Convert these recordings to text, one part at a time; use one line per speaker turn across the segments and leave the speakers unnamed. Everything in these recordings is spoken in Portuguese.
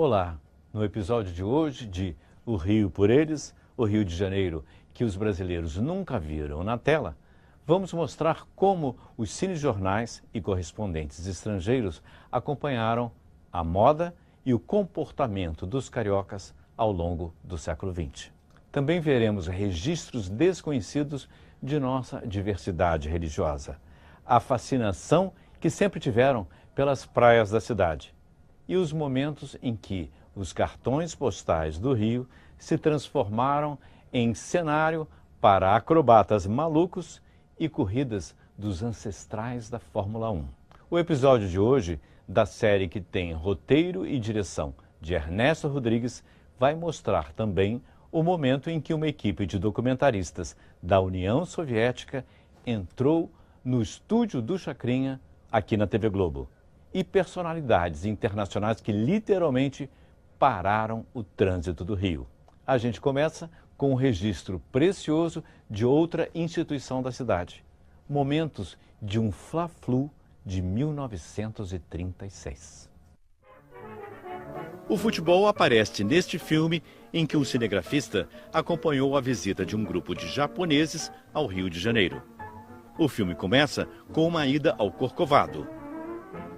Olá, no episódio de hoje de O Rio por Eles, o Rio de Janeiro, que os brasileiros nunca viram na tela, vamos mostrar como os cinejornais e correspondentes estrangeiros acompanharam a moda e o comportamento dos cariocas ao longo do século XX. Também veremos registros desconhecidos de nossa diversidade religiosa, a fascinação que sempre tiveram pelas praias da cidade e os momentos em que os cartões postais do Rio se transformaram em cenário para acrobatas malucos e corridas dos ancestrais da Fórmula 1. O episódio de hoje, da série que tem roteiro e direção de Ernesto Rodrigues, vai mostrar também o momento em que uma equipe de documentaristas da União Soviética entrou no estúdio do Chacrinha, aqui na TV Globo, e personalidades internacionais que literalmente pararam o trânsito do Rio. A gente começa com um registro precioso de outra instituição da cidade. Momentos de um Fla-Flu de 1936. O futebol aparece neste filme em que o cinegrafista acompanhou a visita de um grupo de japoneses ao Rio de Janeiro. O filme começa com uma ida ao Corcovado.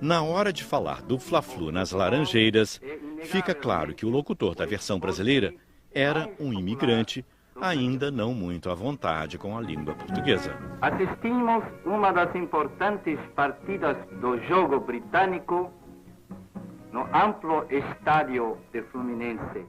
Na hora de falar do Fla-Flu nas Laranjeiras, fica claro que o locutor da versão brasileira era um imigrante, ainda não muito à vontade com a língua portuguesa.
Assistimos uma das importantes partidas do jogo britânico no amplo estádio de Fluminense.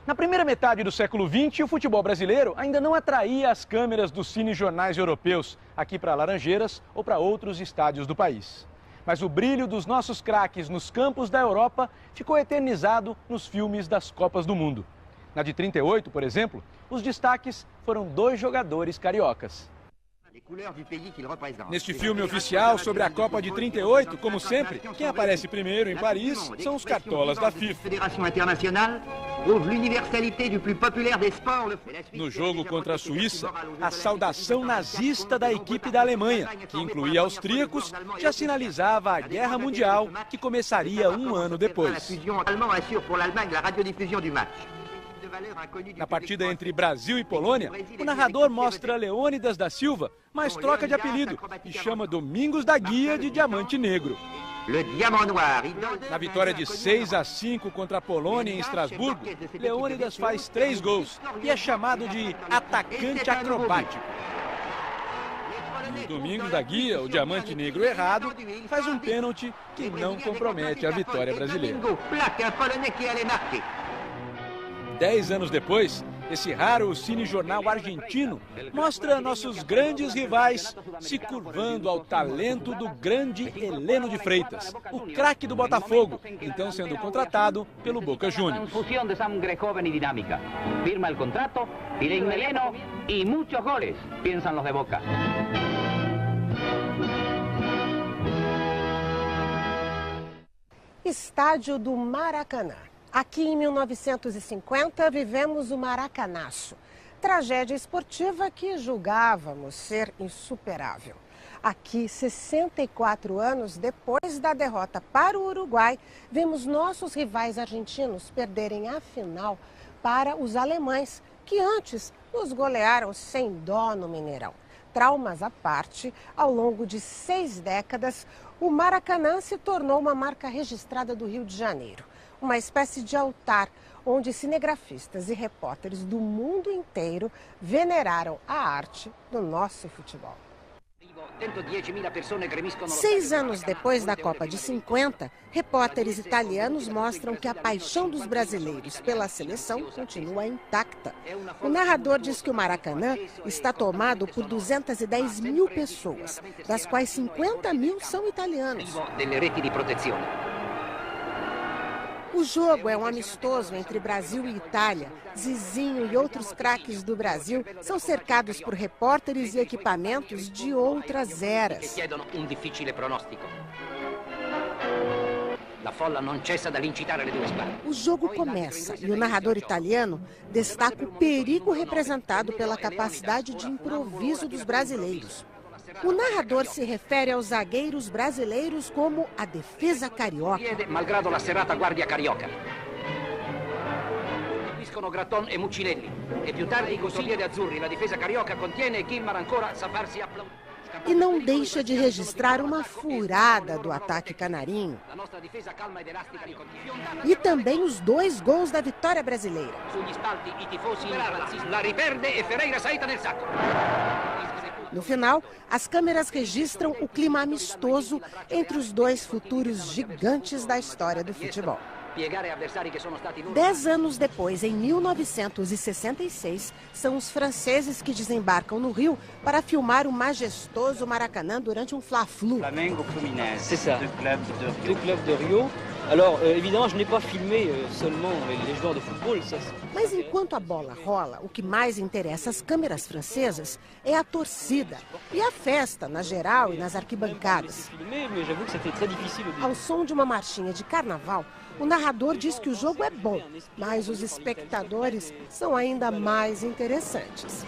Na primeira metade do século XX, o futebol brasileiro ainda não atraía as câmeras dos cinejornais europeus, aqui para Laranjeiras ou para outros estádios do país. Mas o brilho dos nossos craques nos campos da Europa ficou eternizado nos filmes das Copas do Mundo. Na de 38, por exemplo, os destaques foram 2 jogadores cariocas. Neste filme oficial sobre a Copa de 38, como sempre, quem aparece primeiro em Paris são os cartolas da FIFA. No jogo contra a Suíça, a saudação nazista da equipe da Alemanha, que incluía austríacos, já sinalizava a Guerra Mundial, que começaria um ano depois. Na partida entre Brasil e Polônia, o narrador mostra Leônidas da Silva, mas troca de apelido e chama Domingos da Guia de Diamante Negro. Na vitória de 6-5 contra a Polônia em Estrasburgo, Leônidas faz 3 gols e é chamado de atacante acrobático. E Domingos da Guia, o Diamante Negro errado, faz um pênalti que não compromete a vitória brasileira. 10 anos depois, esse raro cinejornal argentino mostra nossos grandes rivais se curvando ao talento do grande Heleno de Freitas, o craque do Botafogo, então sendo contratado pelo Boca Juniors.
Fusión de sangre joven y dinámica. Firma el contrato, pide en Heleno y muchos goles, piensan los de Boca.
Estádio do Maracanã. Aqui em 1950 vivemos o Maracanaço, tragédia esportiva que julgávamos ser insuperável. Aqui, 64 anos depois da derrota para o Uruguai, vemos nossos rivais argentinos perderem a final para os alemães, que antes nos golearam sem dó no Mineirão. Traumas à parte, ao longo de 6 décadas, o Maracanã se tornou uma marca registrada do Rio de Janeiro. Uma espécie de altar onde cinegrafistas e repórteres do mundo inteiro veneraram a arte do nosso futebol. 6 anos depois da Copa de 50, repórteres italianos mostram que a paixão dos brasileiros pela seleção continua intacta. O narrador diz que o Maracanã está tomado por 210 mil pessoas, das quais 50 mil são italianos. O jogo é um amistoso entre Brasil e Itália. Zizinho e outros craques do Brasil são cercados por repórteres e equipamentos de outras eras. O jogo começa e o narrador italiano destaca o perigo representado pela capacidade de improviso dos brasileiros. O narrador se refere aos zagueiros brasileiros como a defesa carioca.
escono Gratton e Muccinelli. E più tardi i consiglieri azzurri, la difesa carioca contiene e Gilmar ancora sa farsi applaudire.
E não deixa de registrar uma furada do ataque canarinho. E também os 2 gols da vitória brasileira. No final, as câmeras registram o clima amistoso entre os 2 futuros gigantes da história do futebol. 10 anos depois, em 1966, são os franceses que desembarcam no Rio para filmar o majestoso Maracanã durante um Fla-Flu.
Flamengo Fluminense, c'est ça, do clube de Rio. Alors, évidemment, je n'ai pas filmé seulement les joueurs de football.
Mas enquanto a bola rola, o que mais interessa às câmeras francesas é a torcida e a festa na geral e nas arquibancadas. Ao som de uma marchinha de carnaval, o narrador diz que o jogo é bom, mas os espectadores são ainda mais interessantes.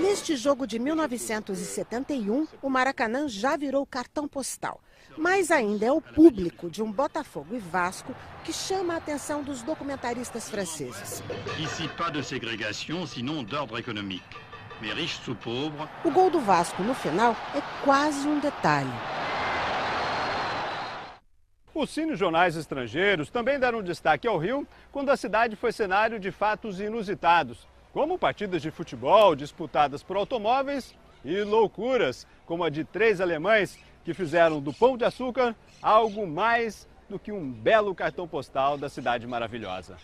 Neste jogo de 1971, o Maracanã já virou cartão postal. Mas ainda é o público de um Botafogo e Vasco que chama a atenção dos documentaristas franceses.
Ici pas de ségrégation, sinon d'ordre économique. Mais riches sous pauvres.
O gol do Vasco no final é quase um detalhe.
Os cinejornais estrangeiros também deram destaque ao Rio quando a cidade foi cenário de fatos inusitados, como partidas de futebol disputadas por automóveis e loucuras, como a de 3 alemães que fizeram do Pão de Açúcar algo mais do que um belo cartão postal da cidade maravilhosa.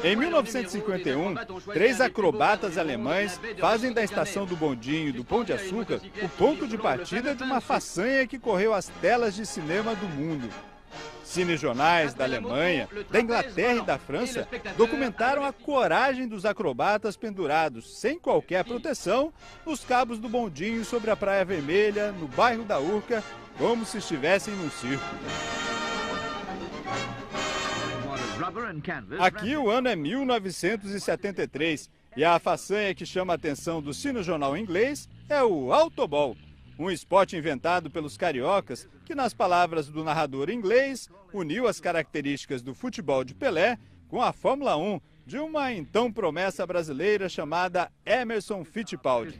Em 1951, 3 acrobatas alemães fazem da estação do bondinho do Pão de Açúcar o ponto de partida de uma façanha que correu às telas de cinema do mundo. Cinejornais da Alemanha, da Inglaterra e da França documentaram a coragem dos acrobatas pendurados, sem qualquer proteção, nos cabos do bondinho sobre a Praia Vermelha, no bairro da Urca, como se estivessem num circo. Aqui o ano é 1973 e a façanha que chama a atenção do cinejornal inglês é o Autoball, um esporte inventado pelos cariocas que, nas palavras do narrador inglês, uniu as características do futebol de Pelé com a Fórmula 1 de uma então promessa brasileira chamada Emerson Fittipaldi.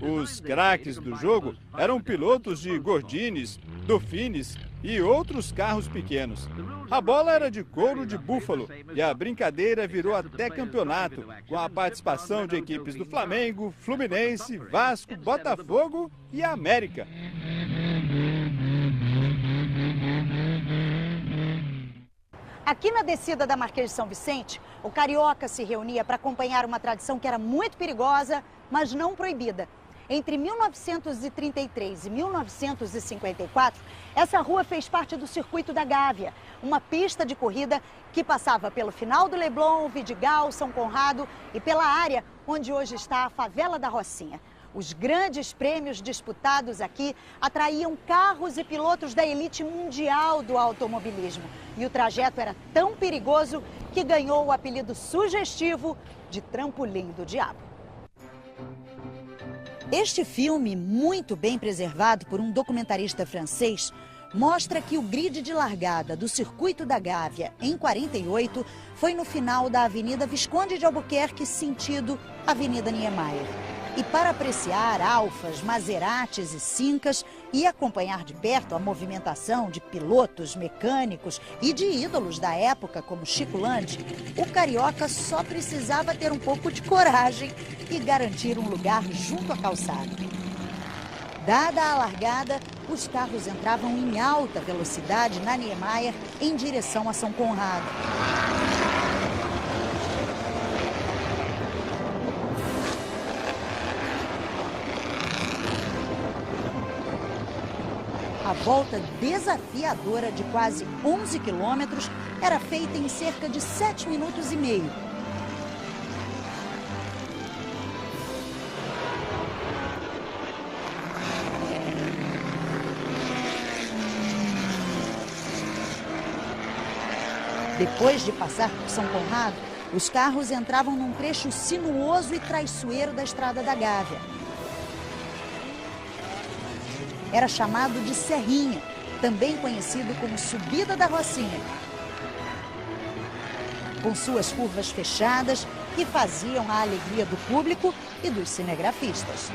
Os craques do jogo eram pilotos de Gordines, Dauphines e outros carros pequenos. A bola era de couro de búfalo e a brincadeira virou até campeonato, com a participação de equipes do Flamengo, Fluminense, Vasco, Botafogo e América.
Aqui na descida da Marquês de São Vicente, o carioca se reunia para acompanhar uma tradição que era muito perigosa, mas não proibida. Entre 1933 e 1954, essa rua fez parte do Circuito da Gávea, uma pista de corrida que passava pelo final do Leblon, Vidigal, São Conrado e pela área onde hoje está a favela da Rocinha. Os grandes prêmios disputados aqui atraíam carros e pilotos da elite mundial do automobilismo. E o trajeto era tão perigoso que ganhou o apelido sugestivo de Trampolim do Diabo. Este filme, muito bem preservado por um documentarista francês, mostra que o grid de largada do Circuito da Gávea, em 48, foi no final da Avenida Visconde de Albuquerque, sentido Avenida Niemeyer. E para apreciar Alfas, Maseratis e Sincas e acompanhar de perto a movimentação de pilotos, mecânicos e de ídolos da época como Chico Landi, o carioca só precisava ter um pouco de coragem e garantir um lugar junto à calçada. Dada a largada, os carros entravam em alta velocidade na Niemeyer em direção a São Conrado. A volta desafiadora de quase 11 quilômetros era feita em cerca de 7 minutos e meio. Depois de passar por São Conrado, os carros entravam num trecho sinuoso e traiçoeiro da Estrada da Gávea. era chamado de Serrinha, também conhecido como Subida da Rocinha, com suas curvas fechadas que faziam a alegria do público e dos cinegrafistas.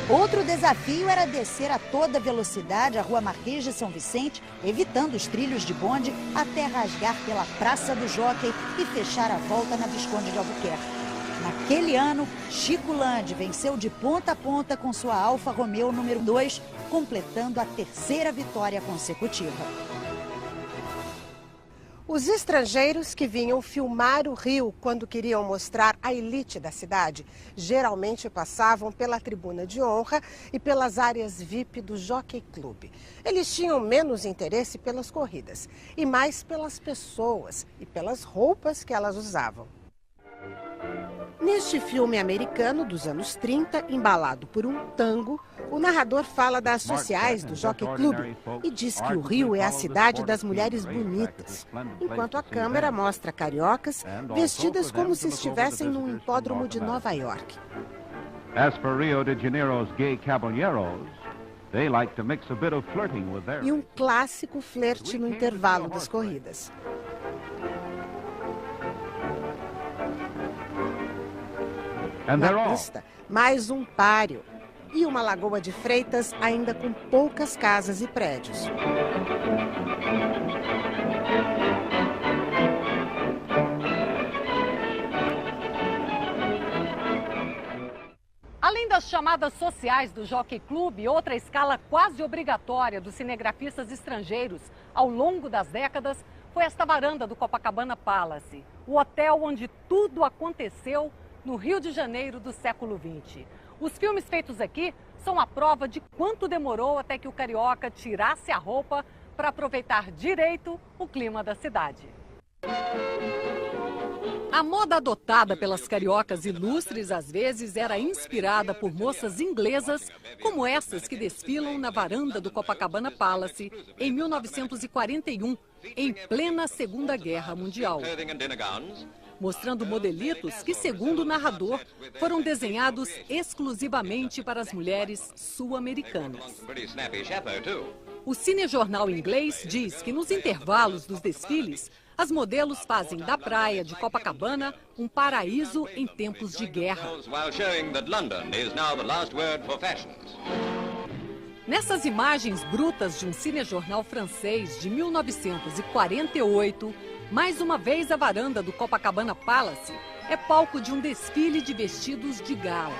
Outro desafio era descer a toda velocidade a Rua Marquês de São Vicente, evitando os trilhos de bonde até rasgar pela Praça do Jockey e fechar a volta na Visconde de Albuquerque. Naquele ano, Chico Lande venceu de ponta a ponta com sua Alfa Romeo número 2, completando a 3ª vitória consecutiva.
Os estrangeiros que vinham filmar o Rio quando queriam mostrar a elite da cidade, geralmente passavam pela tribuna de honra e pelas áreas VIP do Jockey Club. Eles tinham menos interesse pelas corridas e mais pelas pessoas e pelas roupas que elas usavam. Neste filme americano dos anos 30, embalado por um tango, o narrador fala das sociais do Jockey Club e diz que o Rio é a cidade das mulheres bonitas, enquanto a câmera mostra cariocas vestidas como se estivessem num hipódromo de Nova York. E um clássico flerte no intervalo das corridas. Na pista, mais um páreo e uma lagoa de Freitas ainda com poucas casas e prédios.
Além das chamadas sociais do Jockey Club, outra escala quase obrigatória dos cinegrafistas estrangeiros ao longo das décadas foi esta varanda do Copacabana Palace, o hotel onde tudo aconteceu no Rio de Janeiro do século XX. Os filmes feitos aqui são a prova de quanto demorou até que o carioca tirasse a roupa para aproveitar direito o clima da cidade. A moda adotada pelas cariocas ilustres às vezes era inspirada por moças inglesas como essas que desfilam na varanda do Copacabana Palace em 1941, em plena Segunda Guerra Mundial. Mostrando modelitos que, segundo o narrador, foram desenhados exclusivamente para as mulheres sul-americanas. O cinejornal inglês diz que nos intervalos dos desfiles, as modelos fazem da praia de Copacabana um paraíso em tempos de guerra. Nessas imagens brutas de um cinejornal francês de 1948, mais uma vez a varanda do Copacabana Palace é palco de um desfile de vestidos de gala.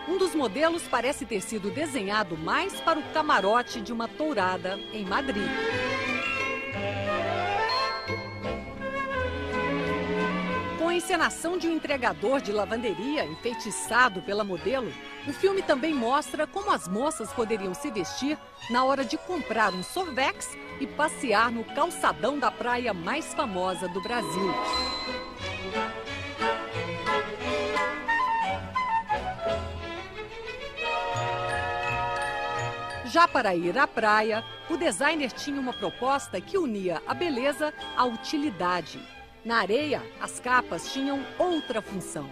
Um dos modelos parece ter sido desenhado mais para o camarote de uma tourada em Madrid. Com a encenação de um entregador de lavanderia enfeitiçado pela modelo, o filme também mostra como as moças poderiam se vestir na hora de comprar um sorvex e passear no calçadão da praia mais famosa do Brasil. Já para ir à praia, o designer tinha uma proposta que unia a beleza à utilidade. Na areia, as capas tinham outra função.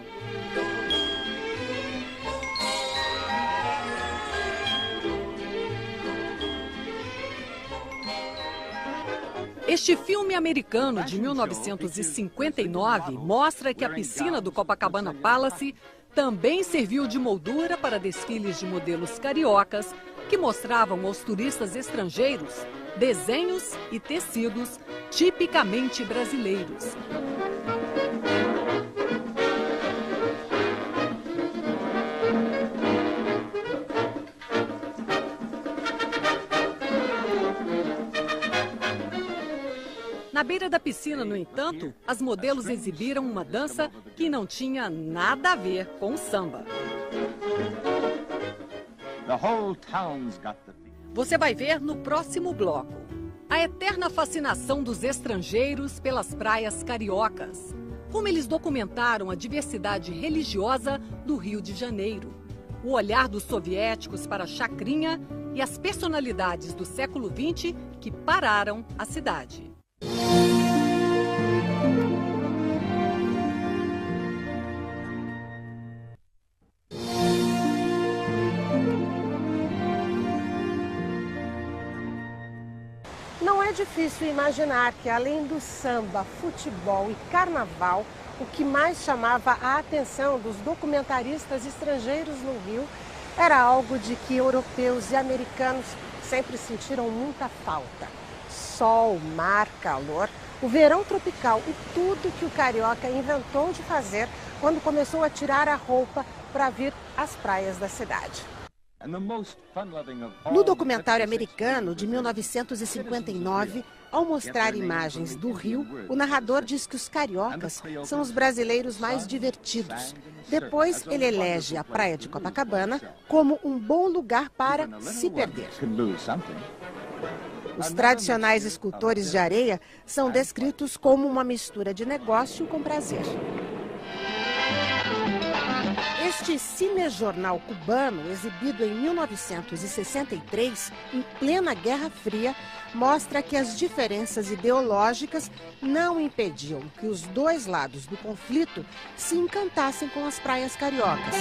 Este filme americano de 1959 mostra que a piscina do Copacabana Palace também serviu de moldura para desfiles de modelos cariocas que mostravam aos turistas estrangeiros desenhos e tecidos tipicamente brasileiros. Na beira da piscina, no entanto, as modelos exibiram uma dança que não tinha nada a ver com o samba. Você vai ver no próximo bloco a eterna fascinação dos estrangeiros pelas praias cariocas. como eles documentaram a diversidade religiosa do Rio de Janeiro, o olhar dos soviéticos para a Chacrinha e as personalidades do século XX que pararam a cidade.
Não é difícil imaginar que, além do samba, futebol e carnaval, o que mais chamava a atenção dos documentaristas estrangeiros no Rio era algo de que europeus e americanos sempre sentiram muita falta. Sol, mar, calor, o verão tropical e tudo que o carioca inventou de fazer quando começou a tirar a roupa para vir às praias da cidade. No documentário americano de 1959, ao mostrar imagens do Rio, o narrador diz que os cariocas são os brasileiros mais divertidos. Depois, ele elege a praia de Copacabana como um bom lugar para se perder. Os tradicionais escultores de areia são descritos como uma mistura de negócio com prazer. Este cinejornal cubano, exibido em 1963, em plena Guerra Fria, mostra que as diferenças ideológicas não impediam que os dois lados do conflito se encantassem com as praias cariocas.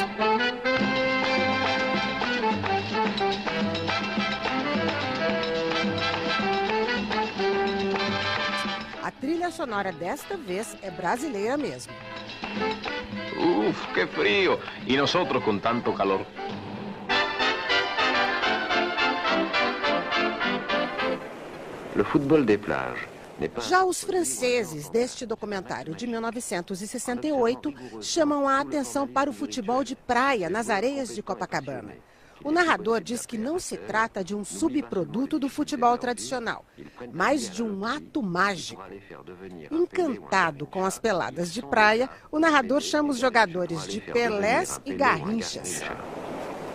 A trilha sonora desta vez é brasileira mesmo.
Uf, qué frío. Y nosotros con tanto calor.
Já os franceses deste documentário de 1968 chamam a atenção para o futebol de praia nas areias de Copacabana. O narrador diz que não se trata de um subproduto do futebol tradicional, mas de um ato mágico. Encantado com as peladas de praia, o narrador chama os jogadores de Pelés e Garrinchas.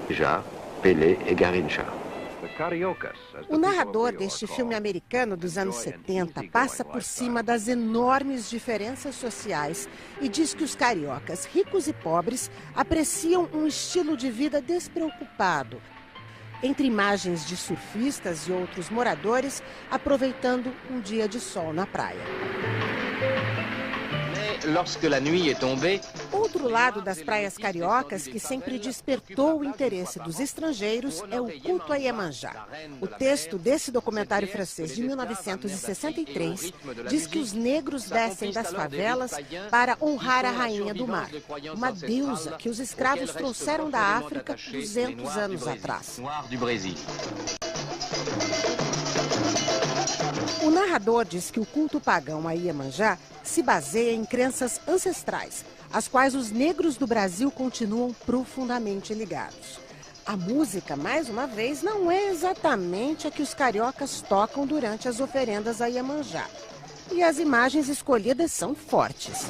Já, Pelé e Garrincha.
O narrador deste filme americano dos anos 70 passa por cima das enormes diferenças sociais e diz que os cariocas, ricos e pobres, apreciam um estilo de vida despreocupado. Entre imagens de surfistas e outros moradores, aproveitando um dia de sol na praia. Outro lado das praias cariocas que sempre despertou o interesse dos estrangeiros é o culto a Iemanjá. O texto desse documentário francês de 1963 diz que os negros descem das favelas para honrar a rainha do mar, uma deusa que os escravos trouxeram da África 200 anos atrás. O narrador diz que o culto pagão a Iemanjá se baseia em crenças ancestrais, às quais os negros do Brasil continuam profundamente ligados. A música, mais uma vez, não é exatamente a que os cariocas tocam durante as oferendas a Iemanjá. E as imagens escolhidas são fortes.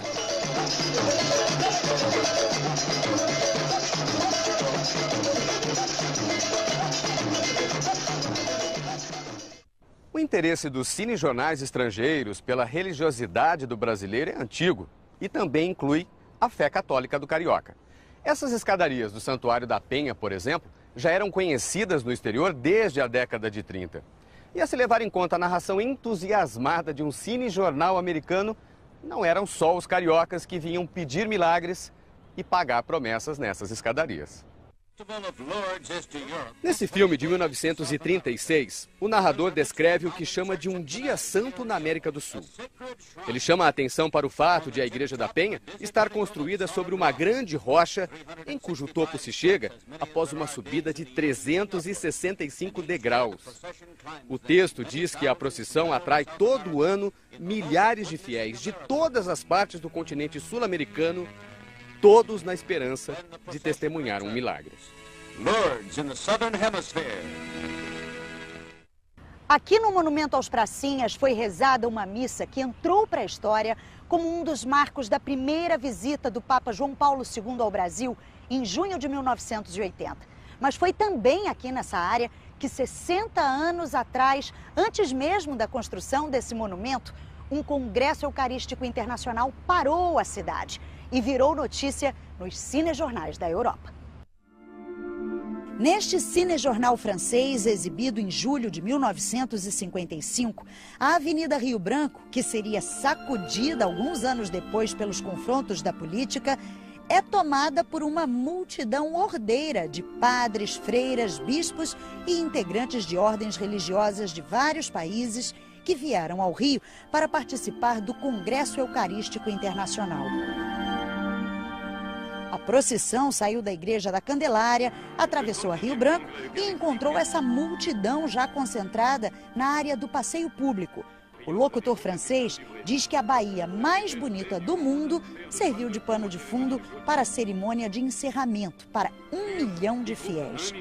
O interesse dos cinejornais estrangeiros pela religiosidade do brasileiro é antigo e também inclui a fé católica do carioca. Essas escadarias do Santuário da Penha, por exemplo, já eram conhecidas no exterior desde a década de 30. E a se levar em conta a narração entusiasmada de um cinejornal americano, não eram só os cariocas que vinham pedir milagres e pagar promessas nessas escadarias. Nesse filme de 1936, o narrador descreve o que chama de um dia santo na América do Sul. Ele chama a atenção para o fato de a Igreja da Penha estar construída sobre uma grande rocha em cujo topo se chega após uma subida de 365 degraus. O texto diz que a procissão atrai todo o ano milhares de fiéis de todas as partes do continente sul-americano, todos na esperança de testemunhar um milagre.
Lourdes, in the Southern Hemisphere.
Aqui no Monumento aos Pracinhas foi rezada uma missa que entrou para a história como um dos marcos da primeira visita do Papa João Paulo II ao Brasil em junho de 1980. Mas foi também aqui nessa área que 60 anos atrás, antes mesmo da construção desse monumento, um congresso eucarístico internacional parou a cidade e virou notícia nos cinejornais da Europa. Neste cinejornal francês, exibido em julho de 1955, a Avenida Rio Branco, que seria sacudida alguns anos depois pelos confrontos da política, é tomada por uma multidão ordeira de padres, freiras, bispos e integrantes de ordens religiosas de vários países que vieram ao Rio para participar do Congresso Eucarístico Internacional. A procissão saiu da Igreja da Candelária, atravessou a Rio Branco e encontrou essa multidão já concentrada na área do passeio público. O locutor francês diz que a Bahia mais bonita do mundo serviu de pano de fundo para a cerimônia de encerramento para 1 milhão de fiéis.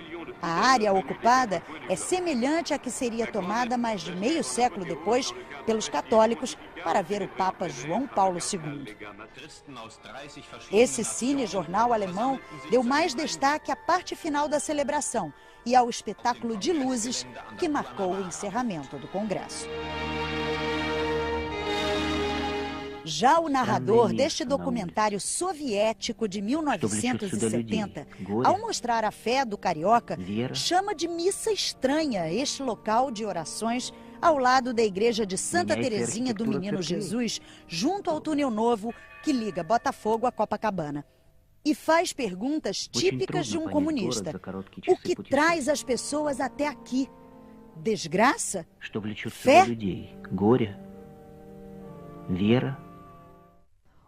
A área ocupada é semelhante à que seria tomada mais de meio século depois pelos católicos para ver o Papa João Paulo II. Esse cinejornal alemão deu mais destaque à parte final da celebração e ao espetáculo de luzes que marcou o encerramento do Congresso. Já o narrador deste documentário soviético de 1970, ao mostrar a fé do carioca, chama de missa estranha este local de orações ao lado da igreja de Santa Terezinha do Menino Jesus, junto ao túnel novo que liga Botafogo a Copacabana. E faz perguntas típicas de um comunista. O que traz as pessoas até aqui? Desgraça? Fé?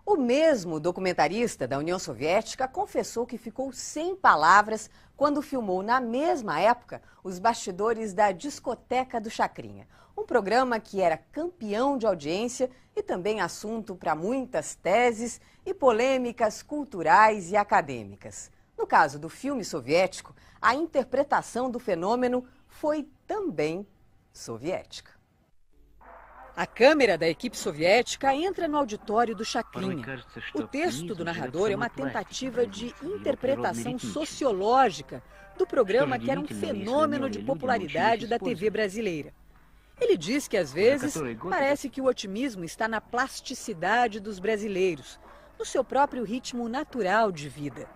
O mesmo documentarista da União Soviética confessou que ficou sem palavras quando filmou na mesma época os bastidores da Discoteca do Chacrinha, um programa que era campeão de audiência e também assunto para muitas teses e polêmicas culturais e acadêmicas. No caso do filme soviético, a interpretação do fenômeno foi também soviética. A câmera da equipe soviética entra no auditório do Chacrinha. O texto do narrador é uma tentativa de interpretação sociológica do programa que era um fenômeno de popularidade da TV brasileira. Ele diz que, às vezes, parece que o otimismo está na plasticidade dos brasileiros, no seu próprio ritmo natural de vida.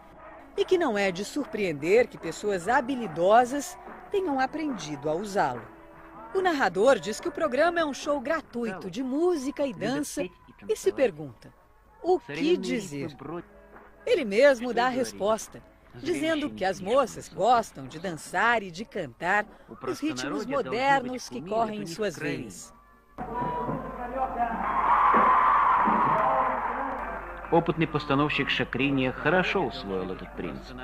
E que não é de surpreender que pessoas habilidosas tenham aprendido a usá-lo. O narrador diz que o programa é um show gratuito de música e dança e se pergunta, o que dizer? Ele mesmo dá a resposta, dizendo que as moças gostam de dançar e de cantar os ritmos modernos que correm em suas veias.
Опытный постановщик Шакриня хорошо усвоил этот принцип.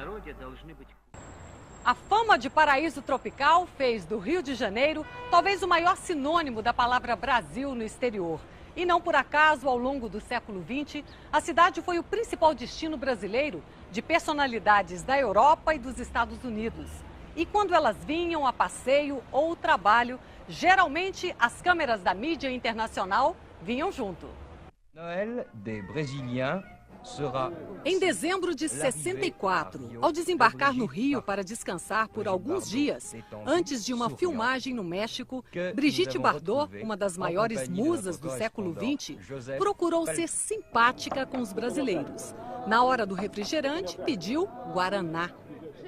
A fama de paraíso tropical fez do Rio de Janeiro talvez o maior sinônimo da palavra Brasil no exterior. E não por acaso, ao longo do século XX, a cidade foi o principal destino brasileiro de personalidades da Europa e dos Estados Unidos. E quando elas vinham a passeio ou trabalho, geralmente as câmeras da mídia internacional vinham junto.
Noël des Brésiliens.
Em dezembro de 64, ao desembarcar no Rio para descansar por alguns dias, antes de uma filmagem no México, Brigitte Bardot, uma das maiores musas do século XX, procurou ser simpática com os brasileiros. Na hora do refrigerante, pediu guaraná.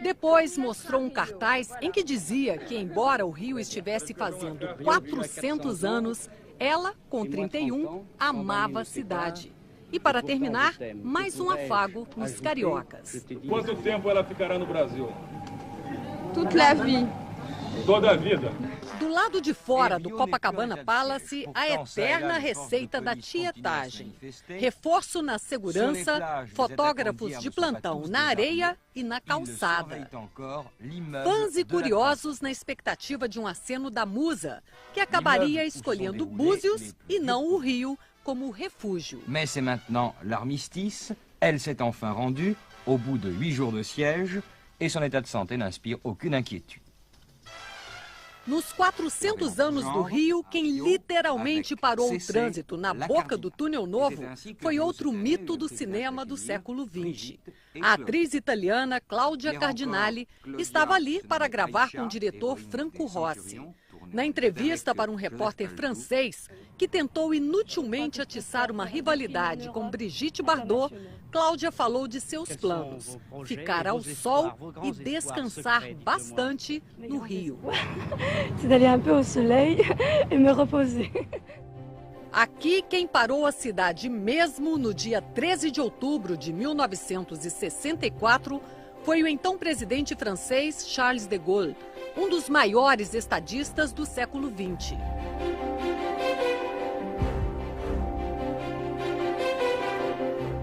Depois mostrou um cartaz em que dizia que, embora o Rio estivesse fazendo 400 anos, ela, com 31, amava a cidade. E para terminar, mais um afago nos cariocas.
Quanto tempo ela ficará no Brasil?
Toute la vie.
Toda a vida.
Do lado de fora do Copacabana Palace, a eterna receita da tietagem. Reforço na segurança, fotógrafos de plantão na areia e na calçada. Fãs e curiosos na expectativa de um aceno da musa, que acabaria escolhendo Búzios e não o Rio como refúgio.
Mais c'est maintenant l'armistice. Elle s'est enfin rendue au bout de 8 jours de siège et son état de santé n'inspire aucune inquiétude.
Nos 400 anos do Rio, quem literalmente parou o trânsito na boca do Túnel Novo foi outro mito do cinema do século XX. A atriz italiana Cláudia Cardinale estava ali para gravar com o diretor Franco Rossi. Na entrevista para um repórter francês que tentou inutilmente atiçar uma rivalidade com Brigitte Bardot, Cláudia falou de seus planos: ficar ao sol e descansar bastante no Rio.
D'aller un peu au soleil et me reposer.
Aqui, quem parou a cidade mesmo no dia 13 de outubro de 1964 foi o então presidente francês Charles de Gaulle, um dos maiores estadistas do século XX.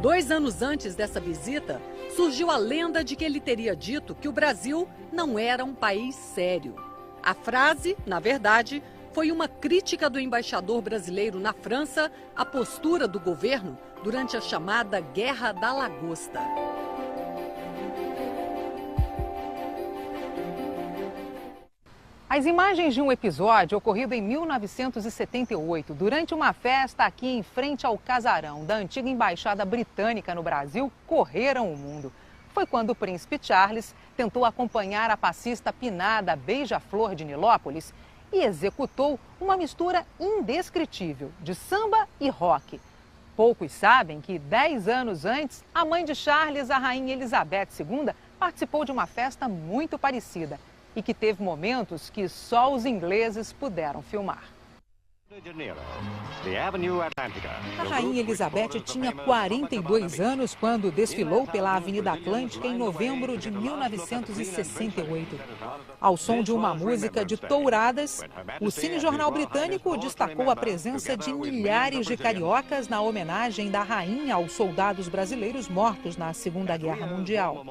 Dois anos antes dessa visita, surgiu a lenda de que ele teria dito que o Brasil não era um país sério. A frase, na verdade, foi uma crítica do embaixador brasileiro na França à postura do governo durante a chamada Guerra da Lagosta.
As imagens de um episódio ocorrido em 1978, durante uma festa aqui em frente ao casarão da antiga embaixada britânica no Brasil, correram o mundo. Foi quando o príncipe Charles tentou acompanhar a passista Pinada Beija-Flor de Nilópolis e executou uma mistura indescritível de samba e rock. Poucos sabem que 10 anos antes, a mãe de Charles, a rainha Elizabeth II, participou de uma festa muito parecida e que teve momentos que só os ingleses puderam filmar. A rainha Elizabeth tinha 42 anos quando desfilou pela Avenida Atlântica em novembro de 1968. Ao som de uma música de touradas, o cinejornal britânico destacou a presença de milhares de cariocas na homenagem da rainha aos soldados brasileiros mortos na Segunda Guerra Mundial.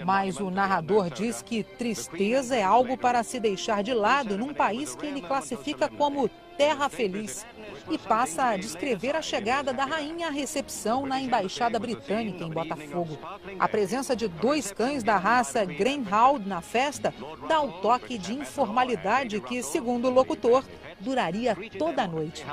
Mas o narrador diz que tristeza é algo para se deixar de lado num país que ele classifica como terra feliz e passa a descrever a chegada da rainha à recepção na embaixada britânica em Botafogo. A presença de 2 cães da raça Greyhound na festa dá o toque de informalidade que, segundo o locutor, duraria toda a noite.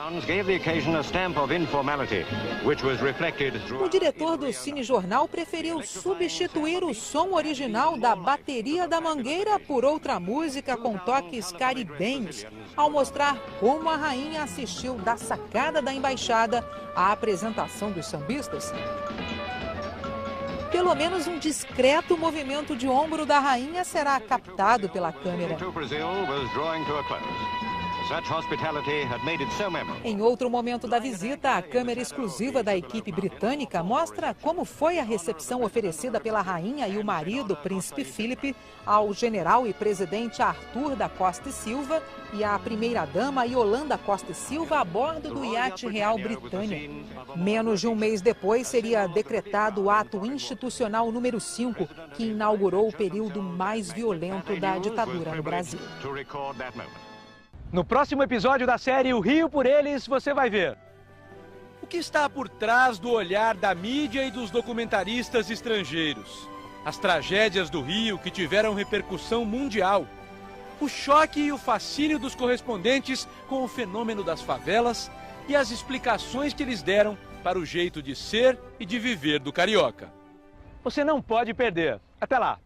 O diretor do cinejornal preferiu substituir o som original da bateria da Mangueira por outra música com toques caribenhos, ao mostrar como a rainha assistiu da sacada da embaixada à apresentação dos sambistas. Pelo menos um discreto movimento de ombro da rainha será captado pela câmera. Em outro momento da visita, a câmera exclusiva da equipe britânica mostra como foi a recepção oferecida pela rainha e o marido, príncipe Philip, ao general e presidente Arthur da Costa e Silva e à primeira-dama Yolanda Costa e Silva a bordo do iate real Britânia. Menos de um mês depois seria decretado o ato institucional número 5, que inaugurou o período mais violento da ditadura no Brasil.
No próximo episódio da série O Rio por Eles, você vai ver o que está por trás do olhar da mídia e dos documentaristas estrangeiros. As tragédias do Rio que tiveram repercussão mundial. O choque e o fascínio dos correspondentes com o fenômeno das favelas e as explicações que eles deram para o jeito de ser e de viver do carioca. Você não pode perder. Até lá!